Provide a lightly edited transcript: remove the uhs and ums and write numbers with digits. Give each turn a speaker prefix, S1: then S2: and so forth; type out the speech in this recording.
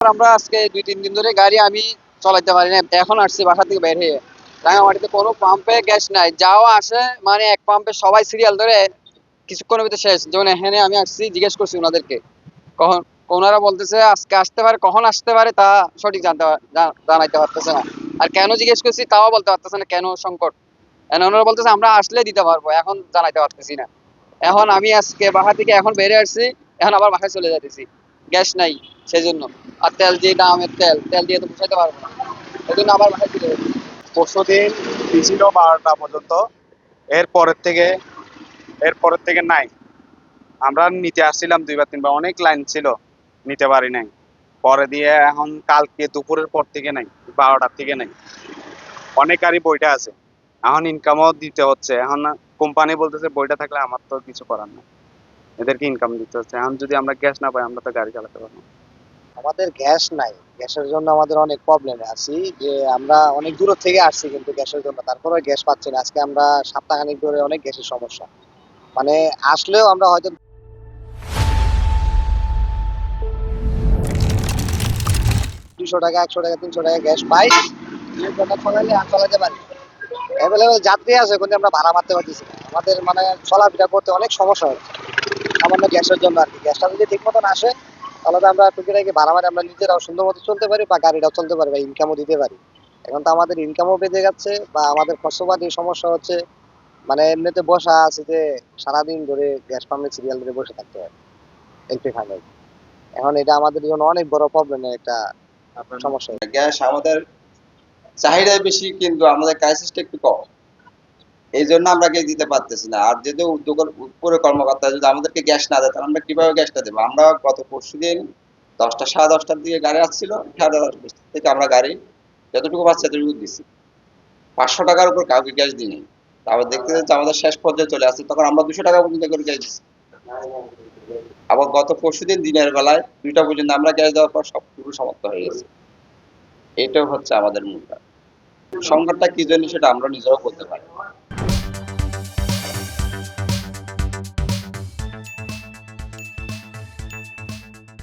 S1: আমরা আজকে 2-3 দিন ধরে গাড়ি আমি চালাতে পারি না। এখন আসছি বাসা থেকে বের হয়ে। রাঙামাটিতে কোনো পাম্পে গ্যাস নাই। যাও আসে মানে এক পাম্পে সবাই সিরিয়াল ধরে কিছুক্ষণের ভিতরে শেষ। যেমন এখানে আমি আসছি জিজ্ঞেস করছি ওনাদেরকে। কখন ওনারা বলতেছে আজকে আসতে পারে, কখন আসতে পারে তা সঠিক জানাইতে পারতেছে না। আর কেন জিজ্ঞেস করছি তাও বলতে পারতেছে না, কেন সংকট। ওনারা বলতেছে আমরা আসলে দিতে পারবো, এখন জানাইতে পারতেছি না। এখন আমি আজকে বাসা থেকে এখন বেরিয়ে আসছি, এখন আবার বাসায় চলে যাইতেছি। গ্যাস নাই সেজন্য। আর তেল যে দামের তেল, তেল দিয়ে তো পোষাইতে পারবো না। সেজন্য আবার বাসায় চলে যাচ্ছি।
S2: পরশুদিন ছিল 12টা পর্যন্ত। এর পরের থেকে নাই। আমরা নিতে আসছিলাম 2 বার 3 বার, অনেক লাইন ছিল, নিতে পারি নাই। পরে দিয়ে এখন কালকে দুপুরের পর থেকে নাই, 12টার থেকে নাই। অনেক গাড়ি বইটা আছে, এখন ইনকামও দিতে হচ্ছে। এখন কোম্পানি বলতেছে বইটা থাকলে আমার তো কিছু করার নেই, এদেরকে ইনকাম দিতে হচ্ছে। এখন যদি আমরা গ্যাস না পাই আমরা তো গাড়ি চালাতে পারবো না।
S3: আমাদের গ্যাস নাই, গ্যাসের জন্য আমাদের অনেক প্রবলেমে আছি। যে আমরা অনেক দূর থেকে আসছি কিন্তু গ্যাসের জন্য, তারপরে গ্যাস পাচ্ছি না। আজকে আমরা সপ্তাহখানিক ধরে অনেক গ্যাসের সমস্যা। মানে আসলেও আমরা হয়তো 200 টাকা, 100 টাকা, 300 টাকা গ্যাস পাই, 2 ঘন্টা চলাইলে আর চালাতে পারি। অ্যাভেলেবেল যাত্রী আছে কিন্তু আমরা ভাড়া মারতে পারতেছি না। আমাদের মানে চলাফেরা করতে অনেক সমস্যা হচ্ছে সামান্য গ্যাসের জন্য আর কি। গ্যাসটা যদি ঠিক মতন আসে তাহলে তো আমরা টুকিটাকি ভাড়া মারি, আমরা নিজেরাও সুন্দর মতো চলতে পারি বা গাড়িটাও চলতে পারি বা ইনকামও দিতে পারি। এখন তো আমাদের ইনকামও বেড়ে যাচ্ছে বা আমাদের খরচপাতি সমস্যা হচ্ছে। মানে এমনিতে বসা আছে যে সারাদিন ধরে গ্যাস পাম্পের সিরিয়াল ধরে বসে থাকতে হয় এলপি খানে। এখন এটা আমাদের জন্য অনেক বড় প্রবলেমের একটা সমস্যা।
S4: গ্যাস আমাদের চাহিদা বেশি কিন্তু আমাদের ক্রাইসিসটা একটু কম। এই জন্য আমরা গ্যাস দিতে পারতেছি না। আর যদি উদ্যোগের উপরে কর্মকর্তা যদি আমাদেরকে গ্যাস না দেয় তাহলে আমরা কিভাবে গ্যাসটা দেবো? আমরা গত পরশুদিন 10টা 10:30টার দিকে গাড়ি আসছিল, 10:30 থেকে আমরা গাড়ি যতটুকু পাচ্ছি এতটুকু দিচ্ছি। 500 টাকার উপর কাউকে গ্যাস দিই নাই। তারপর দেখতে দেখতে আমাদের শেষ পর্যায়ে চলে আসছে, তখন আমরা 200 টাকা পর্যন্ত করে গ্যাস দিচ্ছি। আবার গত পরশুদিন দিনের বেলায় 2টা পর্যন্ত আমরা গ্যাস দেওয়ার পর সব পুরো সমাপ্ত হয়ে গেছে। এটাও হচ্ছে আমাদের মূল কারণ। সংকটটা কি জন্য সেটা আমরা নিজেরাও বলতে পারি না।